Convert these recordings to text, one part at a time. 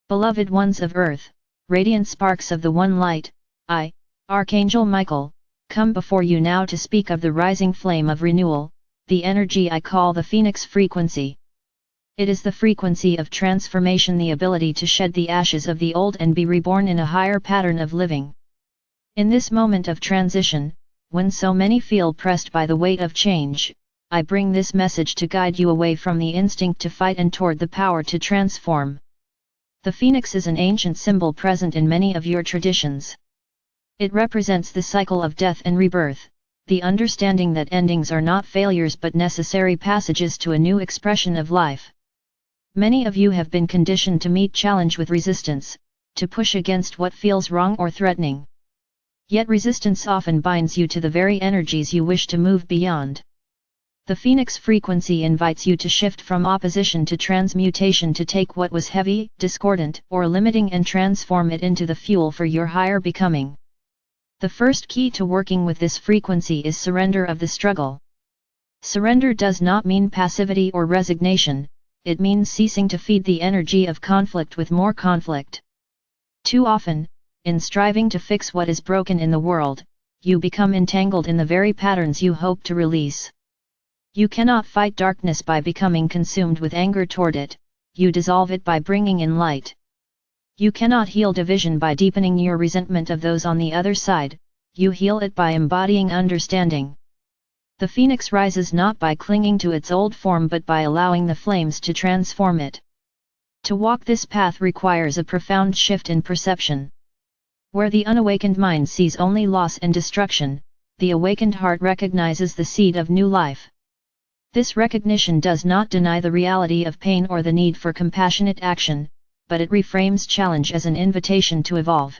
Beloved ones of Earth, radiant sparks of the One Light, I, Archangel Michael, come before you now to speak of the rising flame of renewal, the energy I call the Phoenix frequency. It is the frequency of transformation, the ability to shed the ashes of the old and be reborn in a higher pattern of living. In this moment of transition, when so many feel pressed by the weight of change, I bring this message to guide you away from the instinct to fight and toward the power to transform. The phoenix is an ancient symbol present in many of your traditions. It represents the cycle of death and rebirth, the understanding that endings are not failures but necessary passages to a new expression of life. Many of you have been conditioned to meet challenge with resistance, to push against what feels wrong or threatening. Yet resistance often binds you to the very energies you wish to move beyond. The Phoenix frequency invites you to shift from opposition to transmutation, to take what was heavy, discordant, or limiting and transform it into the fuel for your higher becoming. The first key to working with this frequency is surrender of the struggle. Surrender does not mean passivity or resignation, it means ceasing to feed the energy of conflict with more conflict. Too often, in striving to fix what is broken in the world, you become entangled in the very patterns you hope to release. You cannot fight darkness by becoming consumed with anger toward it, you dissolve it by bringing in light. You cannot heal division by deepening your resentment of those on the other side, you heal it by embodying understanding. The phoenix rises not by clinging to its old form but by allowing the flames to transform it. To walk this path requires a profound shift in perception. Where the unawakened mind sees only loss and destruction, the awakened heart recognizes the seed of new life. This recognition does not deny the reality of pain or the need for compassionate action, but it reframes challenge as an invitation to evolve.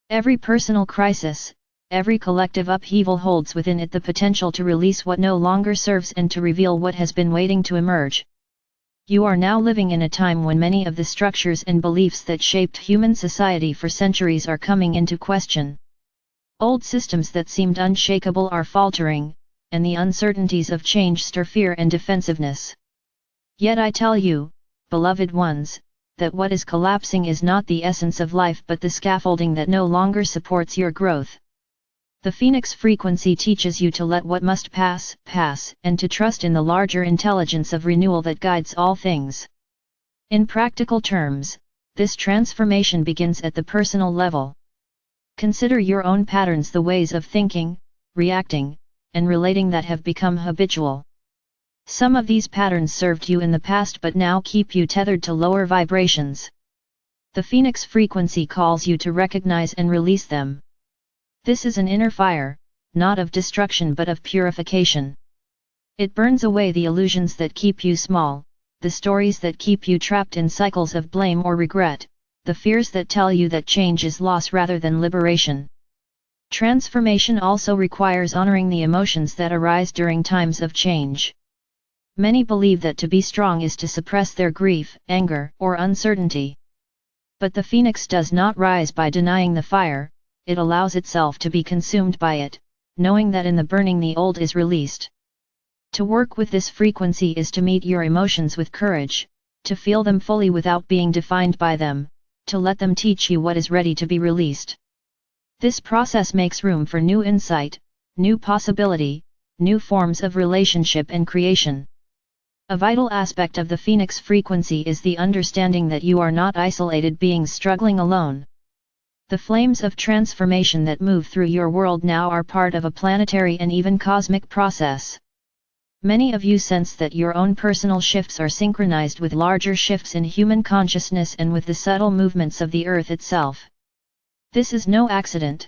Every personal crisis, every collective upheaval holds within it the potential to release what no longer serves and to reveal what has been waiting to emerge. You are now living in a time when many of the structures and beliefs that shaped human society for centuries are coming into question. Old systems that seemed unshakable are faltering, and the uncertainties of change stir fear and defensiveness. Yet I tell you, beloved ones, that what is collapsing is not the essence of life but the scaffolding that no longer supports your growth. The Phoenix frequency teaches you to let what must pass, pass, and to trust in the larger intelligence of renewal that guides all things. In practical terms, this transformation begins at the personal level. Consider your own patterns, the ways of thinking, reacting, and relating that have become habitual. Some of these patterns served you in the past but now keep you tethered to lower vibrations. The Phoenix frequency calls you to recognize and release them. This is an inner fire, not of destruction but of purification. It burns away the illusions that keep you small, the stories that keep you trapped in cycles of blame or regret, the fears that tell you that change is loss rather than liberation. Transformation also requires honoring the emotions that arise during times of change. Many believe that to be strong is to suppress their grief, anger, or uncertainty. But the phoenix does not rise by denying the fire, it allows itself to be consumed by it, knowing that in the burning the old is released. To work with this frequency is to meet your emotions with courage, to feel them fully without being defined by them, to let them teach you what is ready to be released. This process makes room for new insight, new possibility, new forms of relationship and creation. A vital aspect of the Phoenix frequency is the understanding that you are not isolated beings struggling alone. The flames of transformation that move through your world now are part of a planetary and even cosmic process. Many of you sense that your own personal shifts are synchronized with larger shifts in human consciousness and with the subtle movements of the earth itself. This is no accident.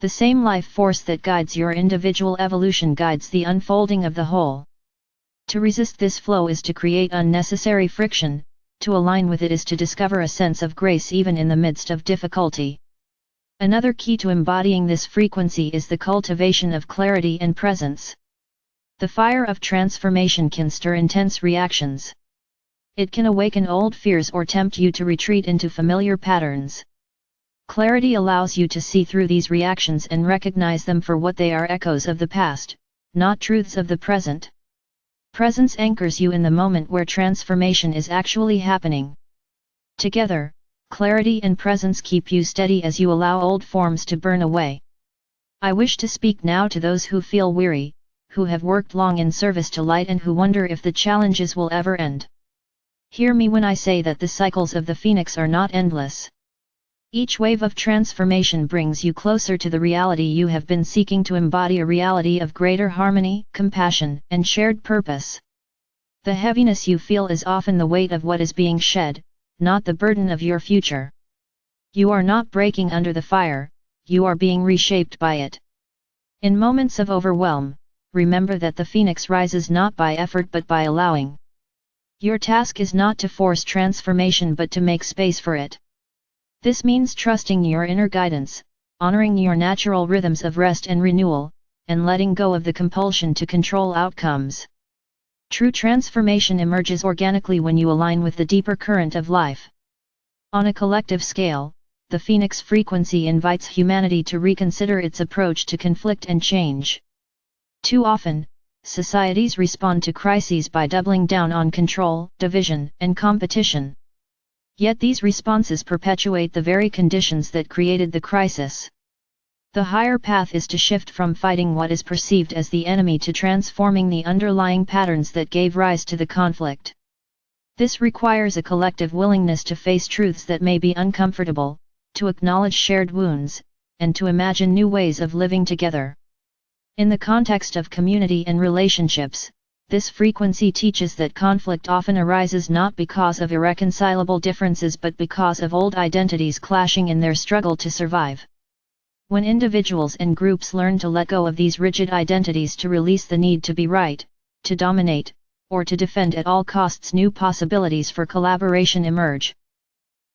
The same life force that guides your individual evolution guides the unfolding of the whole. To resist this flow is to create unnecessary friction, to align with it is to discover a sense of grace even in the midst of difficulty. Another key to embodying this frequency is the cultivation of clarity and presence. The fire of transformation can stir intense reactions. It can awaken old fears or tempt you to retreat into familiar patterns. Clarity allows you to see through these reactions and recognize them for what they are: echoes of the past, not truths of the present. Presence anchors you in the moment where transformation is actually happening. Together, clarity and presence keep you steady as you allow old forms to burn away. I wish to speak now to those who feel weary, who have worked long in service to light and who wonder if the challenges will ever end. Hear me when I say that the cycles of the phoenix are not endless. Each wave of transformation brings you closer to the reality you have been seeking to embody, a reality of greater harmony, compassion, and shared purpose. The heaviness you feel is often the weight of what is being shed, not the burden of your future. You are not breaking under the fire, you are being reshaped by it. In moments of overwhelm, remember that the phoenix rises not by effort but by allowing. Your task is not to force transformation but to make space for it. This means trusting your inner guidance, honoring your natural rhythms of rest and renewal, and letting go of the compulsion to control outcomes. True transformation emerges organically when you align with the deeper current of life. On a collective scale, the phoenix frequency invites humanity to reconsider its approach to conflict and change. Too often, societies respond to crises by doubling down on control, division, and competition. Yet these responses perpetuate the very conditions that created the crisis. The higher path is to shift from fighting what is perceived as the enemy to transforming the underlying patterns that gave rise to the conflict. This requires a collective willingness to face truths that may be uncomfortable, to acknowledge shared wounds, and to imagine new ways of living together. In the context of community and relationships, this frequency teaches that conflict often arises not because of irreconcilable differences but because of old identities clashing in their struggle to survive. When individuals and groups learn to let go of these rigid identities to release the need to be right, to dominate, or to defend at all costs, new possibilities for collaboration emerge.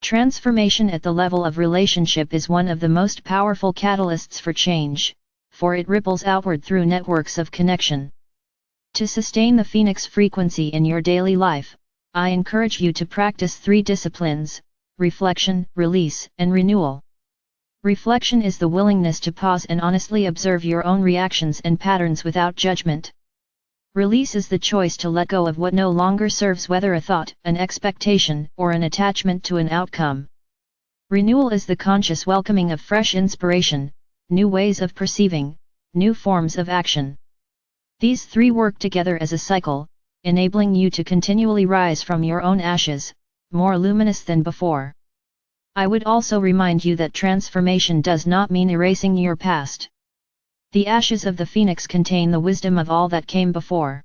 Transformation at the level of relationship is one of the most powerful catalysts for change, for it ripples outward through networks of connection. To sustain the phoenix frequency in your daily life, I encourage you to practice 3 disciplines: reflection, release, and renewal. Reflection is the willingness to pause and honestly observe your own reactions and patterns without judgment. Release is the choice to let go of what no longer serves, whether a thought, an expectation, or an attachment to an outcome. Renewal is the conscious welcoming of fresh inspiration, new ways of perceiving, new forms of action. These 3 work together as a cycle, enabling you to continually rise from your own ashes, more luminous than before. I would also remind you that transformation does not mean erasing your past. The ashes of the phoenix contain the wisdom of all that came before.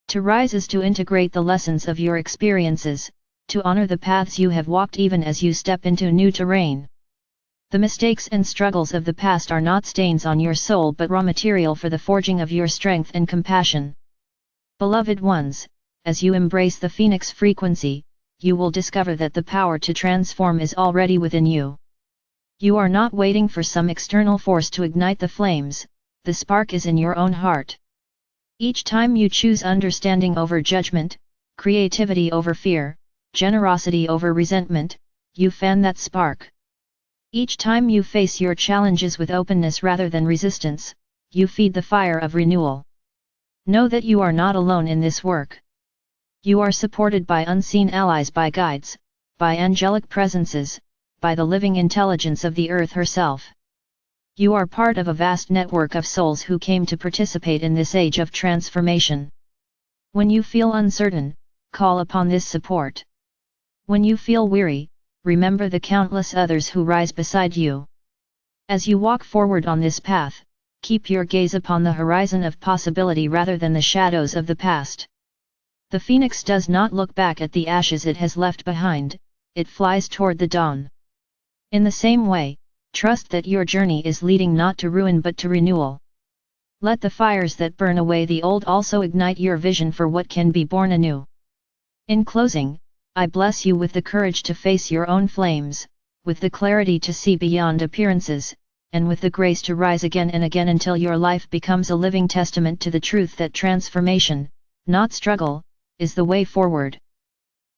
To rise is to integrate the lessons of your experiences, to honor the paths you have walked even as you step into new terrain. The mistakes and struggles of the past are not stains on your soul but raw material for the forging of your strength and compassion. Beloved ones, as you embrace the phoenix frequency, you will discover that the power to transform is already within you. You are not waiting for some external force to ignite the flames, the spark is in your own heart. Each time you choose understanding over judgment, creativity over fear, generosity over resentment, you fan that spark. Each time you face your challenges with openness rather than resistance, you feed the fire of renewal. Know that you are not alone in this work. You are supported by unseen allies, by guides, by angelic presences, by the living intelligence of the earth herself. You are part of a vast network of souls who came to participate in this age of transformation. When you feel uncertain, call upon this support. When you feel weary, remember the countless others who rise beside you. As you walk forward on this path, keep your gaze upon the horizon of possibility rather than the shadows of the past. The phoenix does not look back at the ashes it has left behind, it flies toward the dawn. In the same way, trust that your journey is leading not to ruin but to renewal. Let the fires that burn away the old also ignite your vision for what can be born anew. In closing, I bless you with the courage to face your own flames, with the clarity to see beyond appearances, and with the grace to rise again and again until your life becomes a living testament to the truth that transformation, not struggle, is the way forward.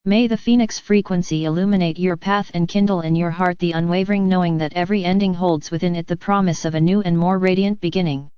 May the phoenix frequency illuminate your path and kindle in your heart the unwavering knowing that every ending holds within it the promise of a new and more radiant beginning.